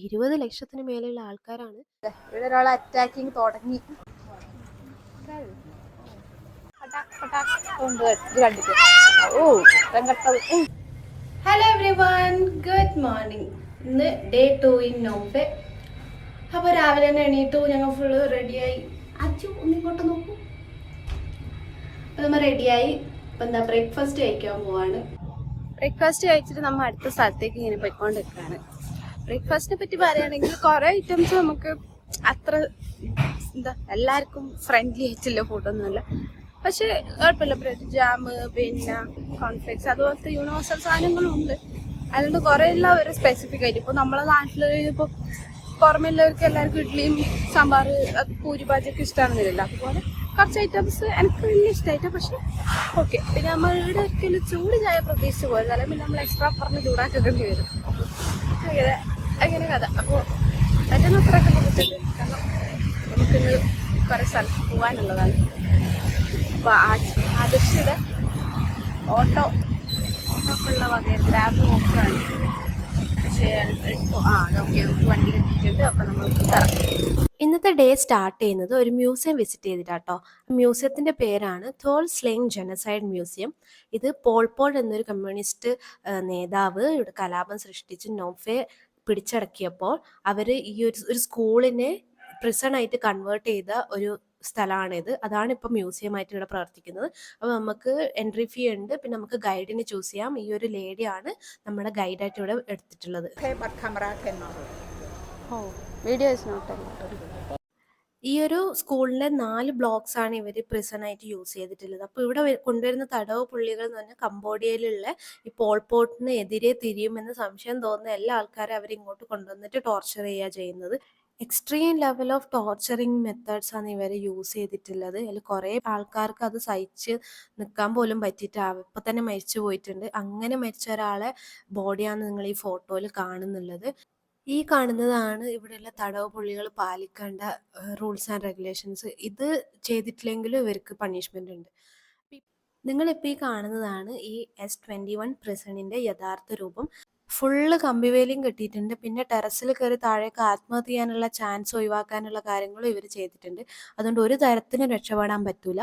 20 ലക്ഷത്തിന് മേലെയുള്ള ആൾക്കാരാണ്. ഇവിടെ ഒരാൾ അറ്റാക്കിങ് തുടങ്ങി. Hello every one, good morning. ഇന്ന് ഡേ 2 ഇൻ നോമ്പ്. അപ്പോൾ രാവിലെ തന്നെ എണീറ്റു, ഞങ്ങൾ ഫുള്ള് റെഡിയായി. അച്ചു ഒന്നിങ്ങോട്ട് നോക്കൂ. അപ്പോൾ നമ്മൾ റെഡിയായി. ഇപ്പം എന്താ ബ്രേക്ക്ഫാസ്റ്റ് കഴിക്കാൻ പോവാണ്. ബ്രേക്ക്ഫാസ്റ്റ് കഴിച്ചിട്ട് നമ്മൾ അടുത്ത സ്ഥലത്തേക്ക് ഇങ്ങനെ പോയിക്കൊണ്ടിരിക്കുകയാണ്. ബ്രേക്ക്ഫാസ്റ്റിനെ പറ്റി പറയുകയാണെങ്കിൽ കുറേ ഐറ്റംസ് നമുക്ക് അത്ര എന്താ എല്ലാവർക്കും ഫ്രണ്ട്ലി ആയിട്ടുള്ള ഫുഡൊന്നുമല്ല. പക്ഷെ കുഴപ്പമില്ല. ബ്രെഡ് ജാം, പിന്നെ കോൺഫ്ലെക്സ്, അതുപോലത്തെ യൂണിവേഴ്സൽ സാധനങ്ങളും ഉണ്ട്. അതുകൊണ്ട് കുറേ എല്ലാം ഒരു സ്പെസിഫിക് ആയിട്ട് ഇപ്പോൾ നമ്മളെ നാട്ടിൽ ഇപ്പോൾ പുറമെല്ലാവർക്കും എല്ലാവർക്കും ഇഡ്ഡലിയും സാമ്പാർ, പൂരി ഭാജിയൊക്കെ ഇഷ്ടമാണെന്നില്ല. അതുപോലെ കുറച്ച് ഐറ്റംസ് എനിക്ക് വലിയ ഇഷ്ടമായിട്ട്. പക്ഷെ ഓക്കെ. പിന്നെ നമ്മൾ ഇവിടെ ഒരിക്കലും ചൂട് ചായ പ്രതീക്ഷിച്ച് പോയത്, അല്ലെങ്കിൽ നമ്മൾ എക്സ്ട്രാ പറഞ്ഞ് ചൂടാക്കേണ്ടി വരും. അങ്ങനെ കഥ. അപ്പോൾ പറ്റുന്ന അത്രയൊക്കെ നമുക്കുണ്ട്. കാരണം നമുക്കിന്ന് കുറേ സ്ഥലത്ത് പോകാനുള്ളതാണ്. അപ്പോൾ ആദർശയുടെ ഓട്ടോ ഉള്ള വകയിൽ ഗ്രാബ് നോക്കുകയാണ്. പക്ഷേ ഓക്കെ, നമുക്ക് വണ്ടി എത്തിയിട്ടുണ്ട്. അപ്പോൾ നമ്മൾ ഇറങ്ങും. ഇന്നത്തെ ഡേ സ്റ്റാർട്ട് ചെയ്യുന്നത് ഒരു മ്യൂസിയം വിസിറ്റ് ചെയ്തിട്ടാട്ടോ. മ്യൂസിയത്തിൻ്റെ പേരാണ് തോൾ സ്ലെയിങ് ജനസൈഡ് മ്യൂസിയം. ഇത് പോൾപോട്ട് എന്നൊരു കമ്മ്യൂണിസ്റ്റ് നേതാവ് ഇവിടെ കലാപം സൃഷ്ടിച്ച് നോഫെ പിടിച്ചടക്കിയപ്പോൾ അവർ ഈ ഒരു സ്കൂളിനെ പ്രിസണായിട്ട് കൺവേർട്ട് ചെയ്ത ഒരു സ്ഥലമാണിത്. അതാണ് ഇപ്പം മ്യൂസിയമായിട്ട് ഇവിടെ പ്രവർത്തിക്കുന്നത്. അപ്പോൾ നമുക്ക് എൻട്രി ഫീ ഉണ്ട്. പിന്നെ നമുക്ക് ഗൈഡിനെ ചൂസ് ചെയ്യാം. ഈ ഒരു ലേഡിയാണ് നമ്മുടെ ഗൈഡായിട്ട് ഇവിടെ എടുത്തിട്ടുള്ളത്. ഈ ഒരു സ്കൂളിൻ്റെ 4 ബ്ലോക്സ് ആണ് ഇവർ പ്രിസണായിട്ട് യൂസ് ചെയ്തിട്ടുള്ളത്. അപ്പോൾ ഇവിടെ കൊണ്ടുവരുന്ന തടവ് പുള്ളികൾ എന്ന് പറഞ്ഞാൽ കംബോഡിയയിലുള്ള ഈ പോൾപോട്ടിന് എതിരെ തിരിയുമെന്ന് സംശയം തോന്നുന്ന എല്ലാ ആൾക്കാരും അവരിങ്ങോട്ട് കൊണ്ടുവന്നിട്ട് ടോർച്ചർ ചെയ്യുക ചെയ്യുന്നത്. Extreme level of torturing methods ആണ് ഇവർ യൂസ് ചെയ്തിട്ടുള്ളത്. അതിൽ കുറേ ആൾക്കാർക്ക് അത് സഹിച്ച് നിൽക്കാൻ പോലും പറ്റിയിട്ട് ഇപ്പം തന്നെ മരിച്ചു പോയിട്ടുണ്ട്. അങ്ങനെ മരിച്ച ഒരാളെ ബോഡിയാണ് നിങ്ങൾ ഈ ഫോട്ടോയിൽ കാണുന്നുള്ളത്. ഈ കാണുന്നതാണ് ഇവിടെയുള്ള തടവ് പുള്ളികൾ പാലിക്കേണ്ട റൂൾസ് ആൻഡ് റെഗുലേഷൻസ്. ഇത് ചെയ്തിട്ടില്ലെങ്കിലും ഇവർക്ക് പണിഷ്മെൻ്റ് ഉണ്ട്. നിങ്ങളിപ്പോൾ ഈ കാണുന്നതാണ് ഈ S21 പ്രിസണിൻ്റെ യഥാർത്ഥ രൂപം. ഫുള്ള് കമ്പിവേലിയും കെട്ടിയിട്ടുണ്ട്. പിന്നെ ടെറസിൽ കയറി താഴേക്ക് ആത്മഹത്യ ചെയ്യാനുള്ള ചാൻസ് ഒഴിവാക്കാനുള്ള കാര്യങ്ങളും ഇവർ ചെയ്തിട്ടുണ്ട്. അതുകൊണ്ട് ഒരു തരത്തിനും രക്ഷപ്പെടാൻ പറ്റില്ല.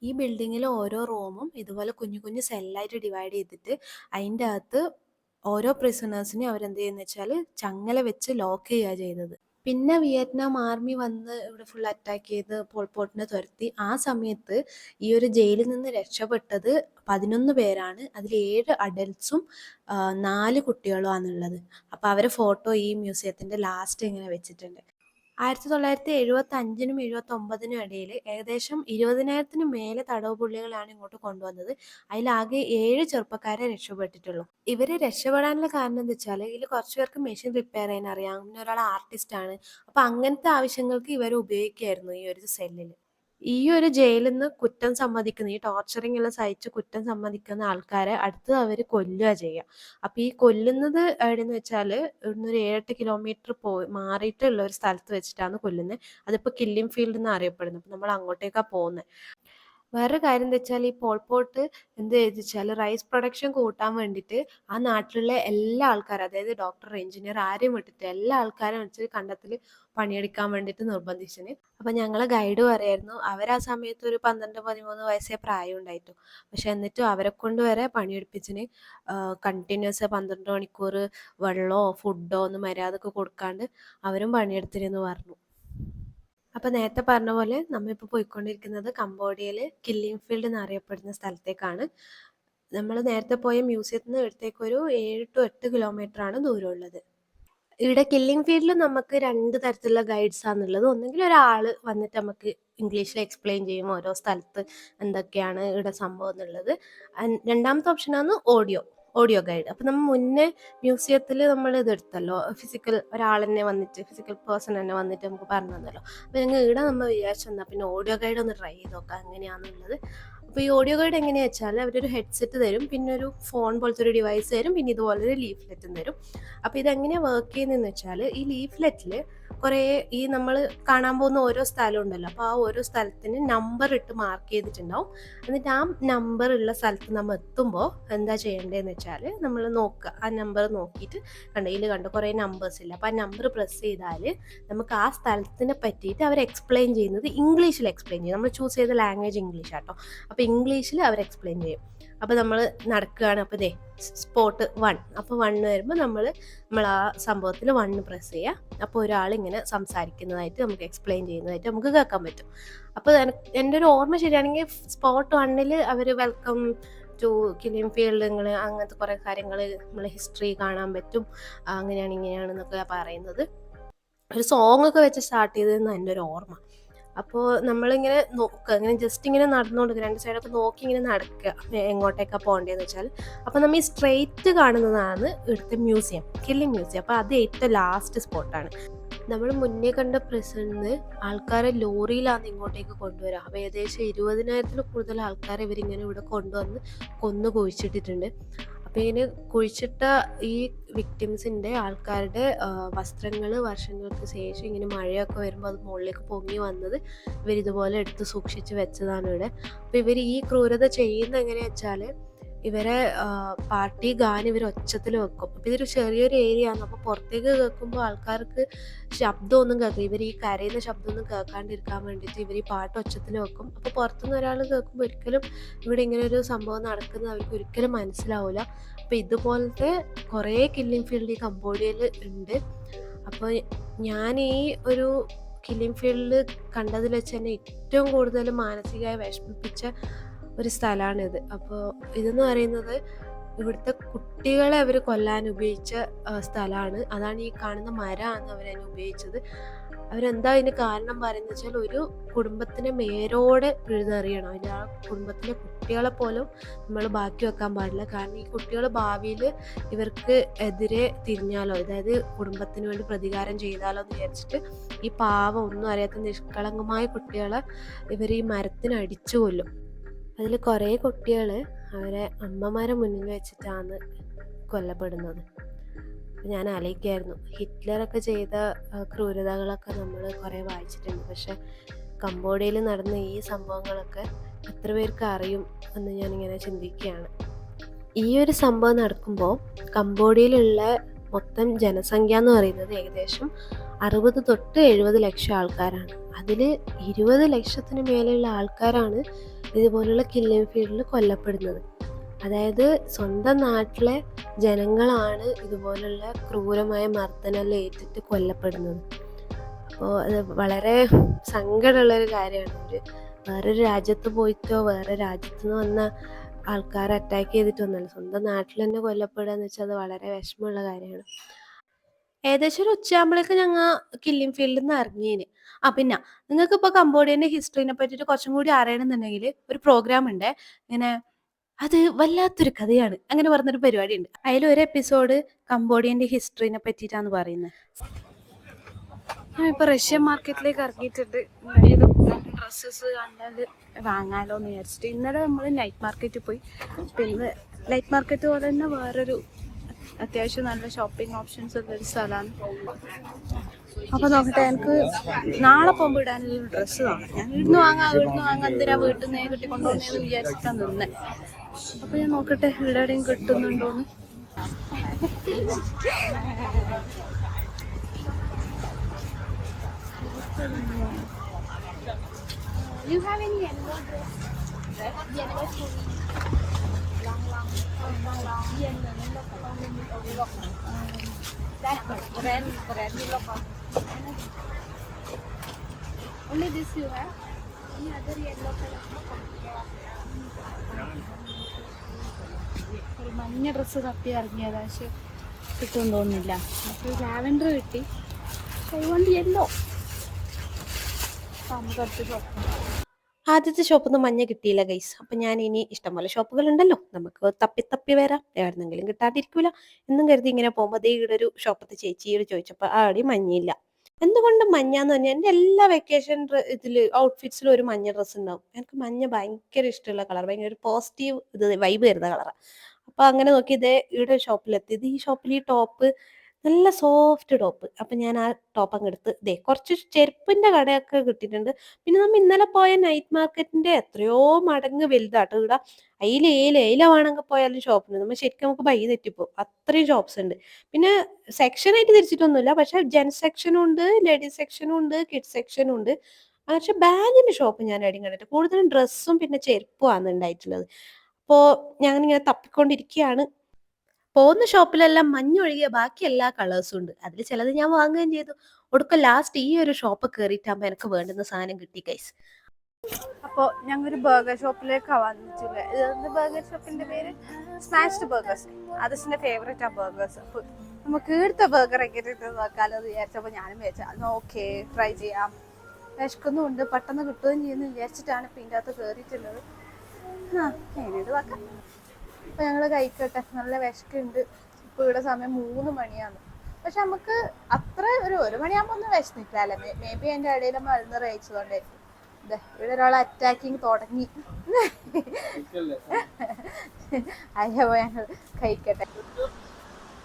ഈ ബിൽഡിങ്ങിൽ ഓരോ റൂമും ഇതുപോലെ കുഞ്ഞു കുഞ്ഞു സെല്ലായിട്ട് ഡിവൈഡ് ചെയ്തിട്ട് അതിൻ്റെ അകത്ത് ഓരോ പ്രിസണേഴ്സിനെയും അവരെന്ത് ചെയ്യുന്നത് വെച്ചാൽ ചങ്ങല വെച്ച് ലോക്ക് ചെയ്യുക ചെയ്യുന്നത്. പിന്നെ വിയറ്റ്നാം ആർമി വന്ന് ഇവിടെ ഫുൾ അറ്റാക്ക് ചെയ്ത് പോൾപോട്ടിനെ തുരത്തി. ആ സമയത്ത് ഈ ഒരു ജയിലിൽ നിന്ന് രക്ഷപ്പെട്ടത് 11 പേരാണ്. അതിൽ 7 അഡൽട്ട്സും 4 കുട്ടികളുമാണുള്ളത്. അപ്പോൾ അവരെ ഫോട്ടോ ഈ മ്യൂസിയത്തിൻ്റെ ലാസ്റ്റ് ഇങ്ങനെ വെച്ചിട്ടുണ്ട്. 1975നും 79നും ഇടയിൽ ഏകദേശം 20,000-ന് മേലെ തടവ് പുള്ളികളാണ് ഇങ്ങോട്ട് കൊണ്ടുവന്നത്. അതിലാകെ 7 ചെറുപ്പക്കാരെ രക്ഷപ്പെട്ടിട്ടുള്ളൂ. ഇവർ രക്ഷപ്പെടാനുള്ള കാരണം എന്താ വെച്ചാൽ ഇതിൽ കുറച്ച് പേർക്ക് മെഷീൻ റിപ്പയർ ചെയ്യാൻ അറിയാം. പിന്നെ ഒരാൾ ആർട്ടിസ്റ്റാണ്. അപ്പോൾ അങ്ങനത്തെ ആവശ്യങ്ങൾക്ക് ഇവർ ഉപയോഗിക്കുമായിരുന്നു ഈ ഒരു സെല്ലിൽ. ഈ ഒരു ജയിലിൽ നിന്ന് കുറ്റം സമ്മതിക്കുന്ന, ഈ ടോർച്ചറിങ് എല്ലാം സഹിച്ച് കുറ്റം സമ്മതിക്കുന്ന ആൾക്കാരെ അടുത്ത് അവർ കൊല്ലുക ചെയ്യുക. അപ്പോൾ ഈ കൊല്ലുന്നത് എവിടെയെന്ന് വെച്ചാൽ ഇവിടുന്ന് ഒരു 7-8 കിലോമീറ്റർ മാറിയിട്ടുള്ള ഒരു സ്ഥലത്ത് വെച്ചിട്ടാണ് കൊല്ലുന്നത്. അതിപ്പോൾ കില്ലിംഗ് ഫീൽഡ് എന്ന് അറിയപ്പെടുന്നത്. അപ്പോൾ നമ്മൾ അങ്ങോട്ടേക്കാണ് പോകുന്നത്. വേറൊരു കാര്യം എന്താ വെച്ചാൽ ഈ പോൾപോട്ട് എന്ത് ചെയ്തു വെച്ചാൽ റൈസ് പ്രൊഡക്ഷൻ കൂട്ടാൻ വേണ്ടിയിട്ട് ആ നാട്ടിലുള്ള എല്ലാ ആൾക്കാരും, അതായത് ഡോക്ടർ, എഞ്ചിനീയർ ആരെയും വിട്ടിട്ട് എല്ലാ ആൾക്കാരും വെച്ച് കണ്ടത്തിൽ പണിയെടുക്കാൻ വേണ്ടിയിട്ട് നിർബന്ധിച്ചിന്. അപ്പം ഞങ്ങളെ ഗൈഡ് പറയായിരുന്നു അവർ ആ സമയത്ത് ഒരു 12-13 വയസ്സേ പ്രായം ഉണ്ടായിട്ടു. പക്ഷെ എന്നിട്ടും അവരെ കൊണ്ട് വരെ പണിയെടുപ്പിച്ചിന്. കണ്ടിന്യൂസ് 12 മണിക്കൂർ വെള്ളമോ ഫുഡോ ഒന്നും മര്യാദക്ക് കൊടുക്കാണ്ട് അവരും പണിയെടുത്തിരുന്നു പറഞ്ഞു. അപ്പോൾ നേരത്തെ പറഞ്ഞ പോലെ നമ്മളിപ്പോൾ പോയിക്കൊണ്ടിരിക്കുന്നത് കംബോഡിയയിൽ കില്ലിംഗ് ഫീൽഡ് എന്നറിയപ്പെടുന്ന സ്ഥലത്തേക്കാണ്. നമ്മൾ നേരത്തെ പോയ മ്യൂസിയത്തിൽ നിന്ന് ഇവിടത്തേക്ക് ഒരു 7 to 8 കിലോമീറ്ററാണ് ദൂരമുള്ളത്. ഇവിടെ കില്ലിംഗ് ഫീൽഡിൽ നമുക്ക് 2 തരത്തിലുള്ള ഗൈഡ്സ് ആണുള്ളത്. ഒന്നെങ്കിൽ ഒരാൾ വന്നിട്ട് നമുക്ക് ഇംഗ്ലീഷിൽ എക്സ്പ്ലെയിൻ ചെയ്യും ഓരോ സ്ഥലത്ത് എന്തൊക്കെയാണ് ഇവിടെ സംഭവം എന്നുള്ളത്. രണ്ടാമത്തെ ഓപ്ഷനാണ് ഓഡിയോ ഗൈഡ്. അപ്പോൾ നമ്മൾ മുന്നേ മ്യൂസിയത്തിൽ നമ്മൾ ഇതെടുത്തല്ലോ, ഫിസിക്കൽ ഒരാൾ തന്നെ വന്നിട്ട്, ഫിസിക്കൽ പേഴ്സൺ തന്നെ വന്നിട്ട് നമുക്ക് പറഞ്ഞു തന്നല്ലോ. അപ്പോൾ ഞങ്ങൾ ഇവിടെ നമ്മൾ വിചാരിച്ചെന്നാൽ പിന്നെ ഓഡിയോ ഗൈഡ് ഒന്ന് ട്രൈ ചെയ്ത് നോക്കാം എങ്ങനെയാണെന്നുള്ളത്. അപ്പോൾ ഈ ഓഡിയോ ഗൈഡ് എങ്ങനെയാണെന്ന് വെച്ചാൽ അവരൊരു ഹെഡ്സെറ്റ് തരും, പിന്നെ ഒരു ഫോൺ പോലത്തെ ഒരു ഡിവൈസ് തരും, പിന്നെ ഇതുപോലൊരു ലീഫ്ലെറ്റും തരും. അപ്പോൾ ഇതെങ്ങനെയാണ് വർക്ക് ചെയ്യുന്നതെന്ന് വെച്ചാൽ ഈ ലീഫ്ലെറ്റിൽ കുറേ ഈ നമ്മൾ കാണാൻ പോകുന്ന ഓരോ സ്ഥലം ഉണ്ടല്ലോ, അപ്പോൾ ആ ഓരോ സ്ഥലത്തിന് നമ്പർ ഇട്ട് മാർക്ക് ചെയ്തിട്ടുണ്ടാവും. എന്നിട്ട് ആ നമ്പർ ഉള്ള സ്ഥലത്ത് നമ്മൾ എത്തുമ്പോൾ എന്താ ചെയ്യേണ്ടതെന്ന് വെച്ചാൽ നമ്മൾ നോക്കുക, ആ നമ്പർ നോക്കിയിട്ട് ഇതിൽ കണ്ട് കുറേ നമ്പേഴ്സ് ഇല്ല, അപ്പോൾ ആ നമ്പർ പ്രസ് ചെയ്താൽ നമുക്ക് ആ സ്ഥലത്തിനെ പറ്റിയിട്ട് അവർ എക്സ്പ്ലെയിൻ ചെയ്യുന്നത് ഇംഗ്ലീഷിൽ എക്സ്പ്ലെയിൻ ചെയ്യും. നമ്മൾ ചൂസ് ചെയ്ത ലാംഗ്വേജ് ഇംഗ്ലീഷ് ആട്ടോ, അപ്പോൾ ഇംഗ്ലീഷിൽ അവർ എക്സ്പ്ലെയിൻ ചെയ്യും. അപ്പോൾ നമ്മൾ നടക്കുകയാണ്, അപ്പോൾ ഇതേ സ്പോട്ട് 1, അപ്പോൾ 1 വരുമ്പോൾ നമ്മൾ ആ സംഭവത്തിൽ 1 പ്രസ് ചെയ്യുക. അപ്പോൾ ഒരാൾ ഇങ്ങനെ സംസാരിക്കുന്നതായിട്ട് നമുക്ക് എക്സ്പ്ലെയിൻ ചെയ്യുന്നതായിട്ട് നമുക്ക് കേൾക്കാൻ പറ്റും. അപ്പോൾ എൻ്റെ ഒരു ഓർമ്മ ശരിയാണെങ്കിൽ സ്പോട്ട് 1 അവർ വെൽക്കം ടു കിലിം ഫീൽഡ് അങ്ങനത്തെ കുറേ കാര്യങ്ങൾ നമ്മൾ ഹിസ്റ്ററി കാണാൻ പറ്റും, അങ്ങനെയാണ് ഇങ്ങനെയാണെന്നൊക്കെ പറയുന്നത്. ഒരു സോങ് ഒക്കെ വെച്ച് സ്റ്റാർട്ട് ചെയ്തതെന്ന് എൻ്റെ ഒരു ഓർമ്മ. അപ്പോൾ നമ്മളിങ്ങനെ നോക്കുക, ഇങ്ങനെ ജസ്റ്റ് ഇങ്ങനെ നടന്നുകൊണ്ട് 2 സൈഡൊക്കെ നോക്കി ഇങ്ങനെ നടക്കുക എങ്ങോട്ടേക്കാണ് പോകേണ്ടതെന്ന് വെച്ചാൽ. അപ്പോൾ നമ്മൾ ഈ സ്ട്രെയിറ്റ് കാണുന്നതാണ് ഇവിടുത്തെ മ്യൂസിയം, കില്ലിംഗ് മ്യൂസിയം. അപ്പോൾ അത് ഏറ്റവും ലാസ്റ്റ് സ്പോട്ടാണ്. നമ്മൾ മുന്നേ കണ്ട പ്രസൻറ്റിന് ആൾക്കാരെ ലോറിയിലാണ് ഇങ്ങോട്ടേക്ക് കൊണ്ടുവരിക. അപ്പോൾ ഏകദേശം 20,000-ൽ കൂടുതൽ ആൾക്കാരെ ഇവരിങ്ങനെ ഇവിടെ കൊണ്ടുവന്ന് കൊന്നു കുഴിച്ചിട്ടിട്ടുണ്ട്. അപ്പോൾ ഇങ്ങനെ കുഴിച്ചിട്ട ഈ വിക്ടിംസിൻ്റെ ആൾക്കാരുടെ വസ്ത്രങ്ങൾ വർഷങ്ങൾക്ക് ശേഷം ഇങ്ങനെ മഴയൊക്കെ വരുമ്പോൾ അത് മുകളിലേക്ക് പൊങ്ങി വന്നത് ഇവരിതുപോലെ എടുത്ത് സൂക്ഷിച്ച് വെച്ചതാണ് ഇവിടെ. അപ്പോൾ ഇവർ ഈ ക്രൂരത ചെയ്യുന്നത് എങ്ങനെയാ വെച്ചാൽ ഇവരെ പാർട്ടി ഗാനം ഇവർ ഒച്ചത്തിൽ വെക്കും. അപ്പോൾ ഇതൊരു ചെറിയൊരു ഏരിയ ആണ്, അപ്പോൾ പുറത്തേക്ക് കേൾക്കുമ്പോൾ ആൾക്കാർക്ക് ശബ്ദമൊന്നും കേൾക്കും, ഇവർ ഈ കരയുന്ന ശബ്ദമൊന്നും കേൾക്കാണ്ടിരിക്കാൻ വേണ്ടിയിട്ട് ഇവർ ഈ പാട്ട് ഒച്ചത്തിൽ വെക്കും. അപ്പോൾ പുറത്തുനിന്ന് ഒരാൾ കേൾക്കുമ്പോൾ ഒരിക്കലും ഇവിടെ ഇങ്ങനെ ഒരു സംഭവം നടക്കുന്നത് അവർക്ക് ഒരിക്കലും മനസ്സിലാവില്ല. അപ്പോൾ ഇതുപോലത്തെ കുറേ കില്ലിംഗ് ഫീൽഡ് ഈ കംബോഡിയയിൽ ഉണ്ട്. അപ്പോൾ ഞാൻ ഈ ഒരു കില്ലിംഗ് ഫീൽഡിൽ കണ്ടതിൽ വെച്ച് തന്നെ ഏറ്റവും കൂടുതൽ മാനസികമായി വിഷമിപ്പിച്ച ഒരു സ്ഥലമാണിത്. അപ്പോൾ ഇതെന്ന് പറയുന്നത് ഇവിടുത്തെ കുട്ടികളെ അവർ കൊല്ലാൻ ഉപയോഗിച്ച സ്ഥലമാണ്. അതാണ് ഈ കാണുന്ന മരമാണ് അവരതിന് ഉപയോഗിച്ചത്. അവരെന്താ അതിന് കാരണം പറയുന്നത് വെച്ചാൽ ഒരു കുടുംബത്തിനെ മേരോടെ പിഴുതെറിയണം, അതിൽ ആ കുടുംബത്തിലെ കുട്ടികളെ പോലും നമ്മൾ ബാക്കി വെക്കാൻ പാടില്ല. കാരണം ഈ കുട്ടികൾ ഭാവിയിൽ ഇവർക്ക് എതിരെ തിരിഞ്ഞാലോ, അതായത് കുടുംബത്തിന് വേണ്ടി പ്രതികാരം ചെയ്താലോ എന്ന് വിചാരിച്ചിട്ട് ഈ പാവം ഒന്നും അറിയാത്ത നിഷ്കളങ്കമായ കുട്ടികളെ ഇവർ ഈ മരത്തിന് അടിച്ചു കൊല്ലും. അതിൽ കുറേ കുട്ടികൾ അവരെ അമ്മമാരെ മുന്നിൽ വെച്ചിട്ടാണ് കൊല്ലപ്പെടുന്നത്. ഞാൻ ആലോചിക്കായിരുന്നു, ഹിറ്റ്ലറൊക്കെ ചെയ്ത ക്രൂരതകളൊക്കെ നമ്മൾ കുറേ വായിച്ചിട്ടുണ്ട്, പക്ഷെ കംബോഡിയയിൽ നടന്ന ഈ സംഭവങ്ങളൊക്കെ എത്ര പേർക്ക് അറിയും എന്ന് ഞാനിങ്ങനെ ചിന്തിക്കുകയാണ്. ഈ ഒരു സംഭവം നടക്കുമ്പോൾ കംബോഡിയയിലുള്ള മൊത്തം ജനസംഖ്യ എന്ന് പറയുന്നത് ഏകദേശം 60 തൊട്ട് 70 ലക്ഷം ആൾക്കാരാണ്. അതിൽ 20 ലക്ഷത്തിന് മേലെയുള്ള ആൾക്കാരാണ് ഇതുപോലുള്ള കില്ലിംഗ് ഫീൽഡിൽ കൊല്ലപ്പെടുന്നത്. അതായത് സ്വന്തം നാട്ടിലെ ജനങ്ങളാണ് ഇതുപോലുള്ള ക്രൂരമായ മർദ്ദനമെല്ലാം ഏറ്റിട്ട് കൊല്ലപ്പെടുന്നത്. അപ്പോൾ അത് വളരെ സങ്കടമുള്ളൊരു കാര്യമാണ്. വേറൊരു രാജ്യത്ത് പോയിട്ടോ വേറെ രാജ്യത്ത് നിന്ന് വന്ന ആൾക്കാരെ അറ്റാക്ക് ചെയ്തിട്ടൊന്നുമല്ല, സ്വന്തം നാട്ടിൽ തന്നെ കൊല്ലപ്പെടുക എന്ന് വെച്ചാൽ അത് വളരെ വിഷമമുള്ള കാര്യമാണ്. ഏകദേശം ഒരു ഉച്ചയാകുമ്പോഴേക്ക് ഞങ്ങൾ കില്ലിംഗ് ഫീൽഡിൽ നിന്ന് ഇറങ്ങിയേന്. പിന്നെ നിങ്ങൾക്ക് ഇപ്പോൾ കംബോഡിയൻ്റെ ഹിസ്റ്ററിനെ പറ്റിയിട്ട് കുറച്ചും കൂടി അറിയണമെന്നുണ്ടെങ്കിൽ ഒരു പ്രോഗ്രാം ഉണ്ട്, ഇങ്ങനെ അത് വല്ലാത്തൊരു കഥയാണ് അങ്ങനെ പറഞ്ഞൊരു പരിപാടി ഉണ്ട്. അതിലൊരു എപ്പിസോഡ് കംബോഡിയൻ്റെ ഹിസ്റ്ററിനെ പറ്റിയിട്ടാണ് പറയുന്നത്. ഞാൻ ഇപ്പോൾ റഷ്യൻ മാർക്കറ്റിലേക്ക് ഇറങ്ങിയിട്ടുണ്ട്. ഡ്രസ്സസ് കണ്ടാൽ വാങ്ങാലോ എന്ന് വിചാരിച്ചിട്ട്. ഇന്നലെ നമ്മൾ നൈറ്റ് മാർക്കറ്റിൽ പോയി. പിന്നെ നൈറ്റ് മാർക്കറ്റ് പോലെ തന്നെ വേറൊരു അത്യാവശ്യം നല്ല ഷോപ്പിംഗ് ഓപ്ഷൻസ് ഉള്ളൊരു സ്ഥലമാണ്. അപ്പോൾ നോക്കട്ടെ, എനിക്ക് നാളെ പോകുമ്പോൾ ഇടാനൊരു ഡ്രസ്സ് കാണാം. ഞാൻ ഇവിടുന്ന് വാങ്ങാം എന്തിനാ വീട്ടിൽ നിന്ന് കിട്ടിക്കൊണ്ടുവന്നതെന്ന് വിചാരിച്ചിട്ടാണ് നിന്നത്. അപ്പോൾ ഞാൻ നോക്കട്ടെ ഇവിടെ എവിടെയും കിട്ടുന്നുണ്ടോന്ന്. You have any yellow dress? Yellow chuli. Long. Yellow. That red yellow. Only this you have? Any other yellow color? ഒരു മഞ്ഞ ഡ്രസ്സ് തപ്പി ഇറങ്ങിയതാ, പക്ഷെ കിട്ടുമെന്ന് തോന്നുന്നില്ല. അപ്പോൾ ലാവൻഡർ കിട്ടി, ഐ വാണ്ട് യെല്ലോ. ആദ്യത്തെ ഷോപ്പിൽ നിന്ന് മഞ്ഞ കിട്ടിയില്ല ഗൈസ്. അപ്പം ഞാൻ ഇനി ഇഷ്ടംപോലെ ഷോപ്പുകളുണ്ടല്ലോ, നമുക്ക് തപ്പി വരാം, എവിടെന്നെങ്കിലും കിട്ടാതിരിക്കൂല എന്നും കരുതി ഇങ്ങനെ പോകുമ്പോൾ അതേ ഇവിടെ ഒരു ഷോപ്പത്തെ ചേച്ചിയോട് ചോദിച്ചപ്പോൾ ആടി മഞ്ഞയില്ല. എന്തുകൊണ്ട് മഞ്ഞാന്ന് പറഞ്ഞാൽ എൻ്റെ എല്ലാ വെക്കേഷൻ ഇതിൽ ഔട്ട്ഫിറ്റ്സിലും ഒരു മഞ്ഞ ഡ്രസ്സ് ഉണ്ടാവും. എനിക്ക് മഞ്ഞ ഭയങ്കര ഇഷ്ടമുള്ള കളർ, ഭയങ്കര ഒരു പോസിറ്റീവ് ഇത് വൈബ് വരുന്ന കളറാണ്. അപ്പോൾ അങ്ങനെ നോക്കി ഇതേ ഇവിടെ ഷോപ്പിലെത്തി. ഈ ഷോപ്പിൽ ഈ ടോപ്പ് നല്ല സോഫ്റ്റ് ടോപ്പ്. അപ്പൊ ഞാൻ ആ ടോപ്പ് അങ്ങ് എടുത്ത് കുറച്ച് ചെരുപ്പിന്റെ കടയൊക്കെ കിട്ടിയിട്ടുണ്ട്. പിന്നെ നമ്മ ഇന്നലെ പോയ നൈറ്റ് മാർക്കറ്റിന്റെ എത്രയോ മടങ്ങ് വലുതാട്ടോ ഈട. അയില വേണമെങ്കിൽ പോയാലും ഷോപ്പുണ്ട്. നമ്മ ശരിക്കും നമുക്ക് ബൈ തെറ്റിപ്പോവും. അത്രയും ഷോപ്സ് ഉണ്ട്. പിന്നെ സെക്ഷനായിട്ട് തിരിച്ചിട്ടൊന്നുമില്ല. പക്ഷെ ജെൻസ് സെക്ഷനും ഉണ്ട്, ലേഡീസ് സെക്ഷനും ഉണ്ട്, കിഡ്സ് സെക്ഷനും ഉണ്ട്. പക്ഷെ ബാഗിന്റെ ഷോപ്പ് ഞാൻ എവിടെയും കണ്ടിട്ടില്ല. കൂടുതലും ഡ്രസ്സും പിന്നെ ചെരുപ്പുമാണ് ഉണ്ടായിട്ടുള്ളത്. അപ്പോ ഞാനിങ്ങനെ തപ്പിക്കൊണ്ടിരിക്കുകയാണ്. പോകുന്ന ഷോപ്പിലെല്ലാം മഞ്ഞൊഴികെ ബാക്കി എല്ലാ കളേഴ്സും ഉണ്ട്. അതിൽ ചിലത് ഞാൻ വാങ്ങുകയും ചെയ്തു. ഒടുക്കം ലാസ്റ്റ് ഈ ഒരു ഷോപ്പ് കയറിയിട്ടാകുമ്പോൾ എനിക്ക് വേണ്ടുന്ന സാധനം കിട്ടി ഗൈസ്. അപ്പോൾ ഞങ്ങളൊരു ബർഗർ ഷോപ്പിലേക്കാണ് വന്നിട്ടുള്ളത്. ഇതെന്ത് ബർഗർ ഷോപ്പിന്റെ പേര്? Smashed burgers. അതിന്റെ ഫേവറേറ്റ് ആ ബർഗേഴ്സ്. അപ്പോൾ നമുക്ക് ഇവിടുത്തെ ബർഗർ എങ്ങനെ നോക്കാലോ എന്ന് വിചാരിച്ചപ്പോൾ ഞാനും വിചാരിച്ചു ഓക്കെ ട്രൈ ചെയ്യാം. വിശക്കുന്നുണ്ട്, പെട്ടെന്ന് കിട്ടുകയും ചെയ്യുന്നു വിചാരിച്ചിട്ടാണ് ഇപ്പം ഇതിൻ്റെ അകത്ത് കയറിയിട്ടുള്ളത്. ഞാനിത് വെക്കാം. അപ്പോൾ ഞങ്ങൾ കഴിക്കട്ടെ. നല്ല വിശക്കുണ്ട്. ഇപ്പോൾ ഇവിടെ സമയം 3 മണിയാണ്. പക്ഷെ നമുക്ക് അത്ര ഒരു മണിയാകുമ്പോൾ ഒന്നും വിശന്നിട്ടില്ല അല്ലേ? മേ ബി അതിൻ്റെ ഇടയിൽ നമ്മൾ മരുന്ന് കഴിച്ചതുകൊണ്ടായിരിക്കും. ഇവിടെ ഒരാൾ അറ്റാക്കിങ് തുടങ്ങി. അയ്യോ ഞങ്ങൾ കഴിക്കട്ടെ.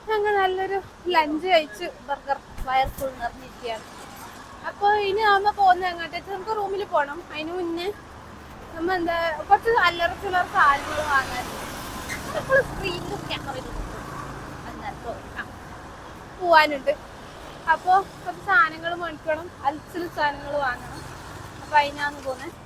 ഞങ്ങൾ നല്ലൊരു ലഞ്ച് കഴിച്ച് ബർഗർ വയർ ഫുൾ നിറഞ്ഞിരിക്കുകയാണ്. അപ്പോൾ ഇനി നമ്മ പോകുന്ന എങ്ങോട്ടേക്ക് നമുക്ക് റൂമിൽ പോകണം. അതിന് മുന്നേ നമ്മ എന്താ കുറച്ച് അല്ലറ ചില്ലറ സാധനങ്ങൾ വാങ്ങാൻ സ്ക്രീനിലും ക്യാമറയിലും പോവാനുണ്ട്. അപ്പോൾ കുറച്ച് സാധനങ്ങൾ മേടിക്കണം, അൽച്ചിൽ സാധനങ്ങൾ വാങ്ങണം. അപ്പോൾ അതിനാന്ന് പോകുന്നത്.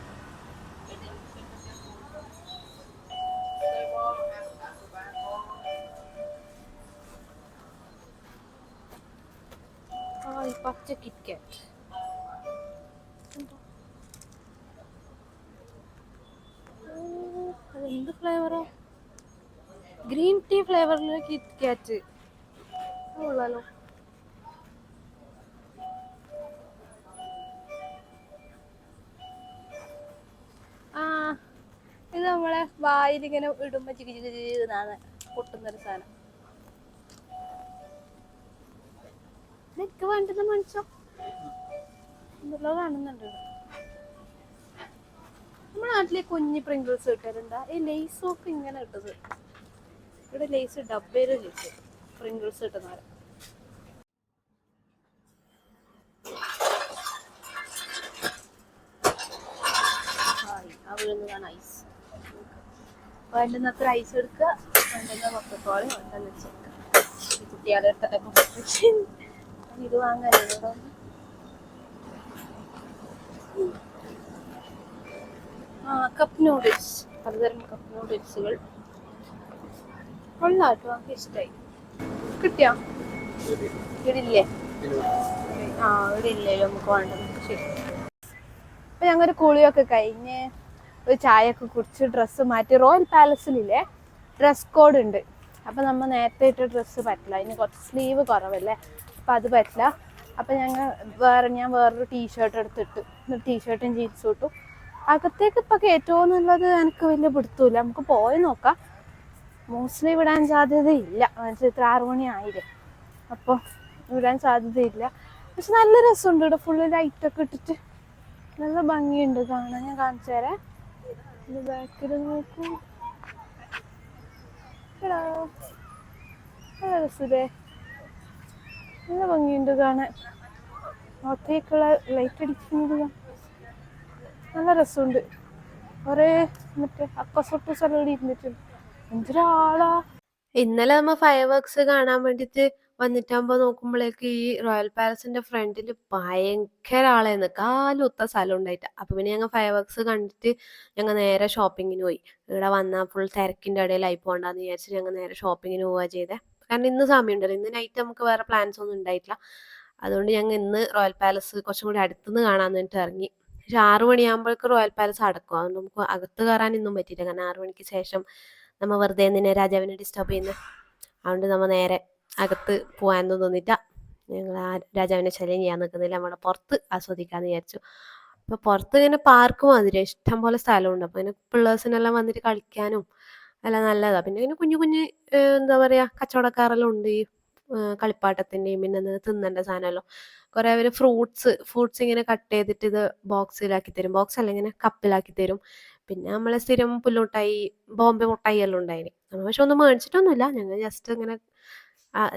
ഈ പച്ച കിറ്റ്കാറ്റ് അതെന്ത് ഫ്ലേവറാ? ഗ്രീൻ ടീ ഫ്ലേവറിലെ കിറ്റ്കാറ്റ് കൊള്ളാലോ. ഇത് നമ്മളെ വായിലിങ്ങനെ ഇടുമ്പോ ചിരിന്നാണ് പൊട്ടുന്നൊരു സാധനം. ഇതൊക്കെ വേണ്ടുന്ന മനുഷ്യ എന്തെല്ലോ കാണുന്നുണ്ട്. നമ്മുടെ നാട്ടിലെ കുഞ്ഞി പ്രിങ്കിൾസ് കിട്ടാറുണ്ടാ? ഈ ലേസൊക്കെ ഇങ്ങനെ ഇട്ടത്. ഇവിടെ ലേസ് ഡബ്ബയില് ലേസ് പ്രിങ്കിൾസ് കിട്ടുന്നവരെ. വീഴുന്നതാണ് ഐസ്. വേണ്ടുന്നത്ര ഐസ് എടുക്കുക, വേണ്ടുന്ന കൊക്കക്കോളയും വേണ്ടെന്ന് വെച്ചെടുക്കുക. ഈ കുട്ടികളുടെ അടുത്തൊക്കെ ഇത് വാങ്ങാനുണ്ടോ? കപ്പ് നൂഡിൽസ്, പലതരം കപ്പ് നൂഡിൽസുകൾ കൊള്ളാട്ടോ. നമുക്ക് ഇഷ്ടമായി. കിട്ടിയോ? ഇവിടെ ഇല്ലേ? ഇവിടെ ഇല്ലേ? നമുക്ക് വേണ്ടത്. ശരി. അപ്പൊ ഞങ്ങൊരു കുളിയൊക്കെ കഴിഞ്ഞ് ഒരു ചായയൊക്കെ കുടിച്ച് ഡ്രസ്സ് മാറ്റി. റോയൽ പാലസിലില്ലേ ഡ്രസ് കോഡ് ഉണ്ട്. അപ്പം നമ്മൾ നേരത്തെ ഇട്ട ഡ്രസ്സ് പറ്റില്ല, അതിന് കുറച്ച് സ്ലീവ് കുറവല്ലേ, അപ്പം അത് പറ്റില്ല. അപ്പം ഞാൻ വേറൊരു ടീഷർട്ട് എടുത്തിട്ട് ടീഷർട്ടും ജീൻസും ഇട്ടു. അകത്തേക്ക് ഇപ്പം കയറ്റുമോന്നുള്ളത് എനിക്ക് വലിയ പിടുത്തമില്ല. നമുക്ക് പോയി നോക്കാം. മോസ്റ്റ്ലി വിടാൻ സാധ്യതയില്ല. ഇത്ര 6 മണി ആയില്ലേ, അപ്പോൾ വിടാൻ സാധ്യതയില്ല. പക്ഷെ നല്ല രസമുണ്ട്. ഇവിടെ ഫുള്ള് ലൈറ്റൊക്കെ ഇട്ടിട്ട് നല്ല ഭംഗിയുണ്ട് കാണാൻ. ഞാൻ കാണിച്ചു തരാം. ഇത് ബാക്കിൽ നോക്കൂ. നല്ല രസല്ലേ? നല്ല ഭംഗിയുണ്ട് കാണാൻ. അകത്തേക്കുള്ള ലൈറ്റ് അടിക്കുന്നത് നല്ല രസമുണ്ട്. കുറേ മറ്റേ അക്കസൊട്ട് സ്ഥലം ഇരുന്നിട്ടുണ്ട്. എന്തൊരാളാ. ഇന്നലെ നമ്മ ഫയർ വർക്സ് കാണാൻ വേണ്ടിട്ട് വന്നിട്ടാകുമ്പോ നോക്കുമ്പോഴേക്ക് ഈ റോയൽ പാലസിന്റെ ഫ്രണ്ടിൽ ഭയങ്കര ആളായിരുന്നു. കാലുത്ത സ്ഥലം ഉണ്ടായിട്ട്. അപ്പൊ പിന്നെ ഞങ്ങൾ ഫയർ വർക്സ് കണ്ടിട്ട് ഞങ്ങൾ നേരെ ഷോപ്പിങ്ങിന് പോയി. ഇവിടെ വന്നാൽ ഫുൾ തിരക്കിന്റെ ഇടയിലായി പോകണ്ടെന്ന് വിചാരിച്ച് ഞങ്ങൾ നേരെ ഷോപ്പിങ്ങിന് പോവുക ചെയ്തേ. കാരണം ഇന്ന് സമയമുണ്ടല്ലോ, ഇന്ന് നൈറ്റ് നമുക്ക് വേറെ പ്ലാൻസ് ഒന്നും ഉണ്ടായിട്ടില്ല. അതുകൊണ്ട് ഞങ്ങൾ ഇന്ന് റോയൽ പാലസ് കുറച്ചും കൂടി അടുത്തുനിന്ന് കാണാൻ വേണ്ടിട്ട് ഇറങ്ങി. പക്ഷെ 6 മണിയാകുമ്പോഴേക്ക് റോയൽ പാലസ് അടക്കും. അതുകൊണ്ട് നമുക്ക് അകത്ത് കയറാനൊന്നും പറ്റിയില്ല. കാരണം 6 മണിക്ക് ശേഷം നമ്മ വെറുതെ എന്തിനാ രാജാവിനെ ഡിസ്റ്റർബ് ചെയ്യുന്നത്. അതുകൊണ്ട് നമ്മ നേരെ അകത്ത് പോകാനൊന്നും തോന്നിയിട്ട. ഞങ്ങൾ ആ രാജാവിനെ ശല്യം ചെയ്യാൻ നിൽക്കുന്നില്ല, നമ്മുടെ പുറത്ത് ആസ്വദിക്കാമെന്ന് വിചാരിച്ചു. അപ്പോൾ പുറത്ത് ഇങ്ങനെ പാർക്ക് മാതിരി ഇഷ്ടം പോലെ സ്ഥലമുണ്ട്. അപ്പോൾ ഇങ്ങനെ പിള്ളേഴ്സിനെല്ലാം വന്നിട്ട് കളിക്കാനും എല്ലാം നല്ലതാണ്. പിന്നെ ഇങ്ങനെ കുഞ്ഞു കുഞ്ഞ് എന്താ പറയുക കച്ചവടക്കാരെല്ലാം ഉണ്ട്. ഈ കളിപ്പാട്ടത്തിൻ്റെയും പിന്നെ തിന്നേണ്ട സാധനമല്ലോ. കുറേ അവർ ഫ്രൂട്ട്സ് ഇങ്ങനെ കട്ട് ചെയ്തിട്ട് ഇത് ബോക്സിലാക്കി തരും. ബോക്സ് അല്ല, ഇങ്ങനെ കപ്പിലാക്കി തരും. പിന്നെ നമ്മളെ സ്ഥിരം പുല്ലുമിഠായി, ബോംബെ മുട്ടായി എല്ലാം ഉണ്ടായിന്. നമ്മൾ പക്ഷെ ഒന്നും മേടിച്ചിട്ടൊന്നുമില്ല. ഞങ്ങൾ ജസ്റ്റ് ഇങ്ങനെ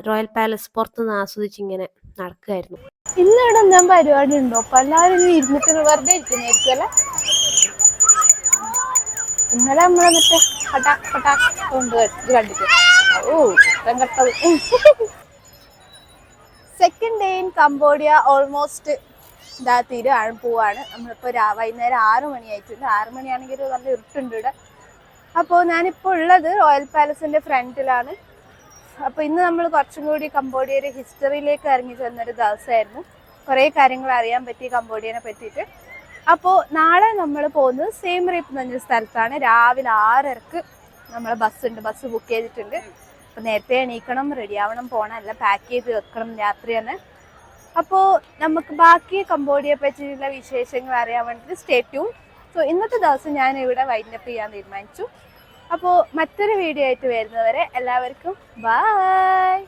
റോയൽ പാലസ് പുറത്തുനിന്ന് ആസ്വദിച്ചിങ്ങനെ നടക്കുകയായിരുന്നു. ഇന്ന് ഇവിടെ എന്താ പരിപാടി ഉണ്ടോ? അപ്പൊ എല്ലാവരും ഇരുന്നിട്ട് വെറുതെ ഇരിക്കുന്നതായിരിക്കും അല്ലെ. ഇന്നലെ നമ്മൾ എന്നിട്ട് പട്ടാ പട്ടാ കൊണ്ട് ഇത് കണ്ടിട്ട് കണ്ടത്. Second day in Cambodia almost ഇതാ തീരുവാണ് പോവാണ്. നമ്മളിപ്പോൾ വൈകുന്നേരം 6 മണിയായിട്ടുണ്ട്. 6 മണിയാണെങ്കിൽ ഒരു നല്ല ഇരുട്ടുണ്ട് ഇവിടെ. അപ്പോൾ ഞാനിപ്പോൾ ഉള്ളത് റോയൽ പാലസിൻ്റെ ഫ്രണ്ടിലാണ്. അപ്പോൾ ഇന്ന് നമ്മൾ കുറച്ചും കൂടി കംബോഡിയയുടെ ഹിസ്റ്ററിയിലേക്ക് ഇറങ്ങി ചെന്നൊരു ദിവസമായിരുന്നു. കുറേ കാര്യങ്ങൾ അറിയാൻ പറ്റി കംബോഡിയനെ പറ്റിയിട്ട്. അപ്പോൾ നാളെ നമ്മൾ പോകുന്നത് സെയിം റീപ്പ് എന്ന് പറഞ്ഞ സ്ഥലത്താണ്. രാവിലെ 6:30 നമ്മളെ ബസ് ബുക്ക് ചെയ്തിട്ടുണ്ട്. അപ്പോൾ നേരത്തെ എണീക്കണം, റെഡി ആവണം, പോകണം, എല്ലാം പാക്ക് ചെയ്ത് വെക്കണം രാത്രി തന്നെ. അപ്പോൾ നമുക്ക് ബാക്കി കംബോഡിയയെ പറ്റിയുള്ള വിശേഷങ്ങൾ അറിയാൻ വേണ്ടിയിട്ട് സ്റ്റേ ട്യൂൺ. സോ ഇന്നത്തെ ദിവസം ഞാൻ ഇവിടെ വൈൻഡപ്പ് ചെയ്യാൻ തീരുമാനിച്ചു. അപ്പോൾ മറ്റൊരു വീഡിയോ ആയിട്ട് വരുന്നവരെ എല്ലാവർക്കും ബൈ.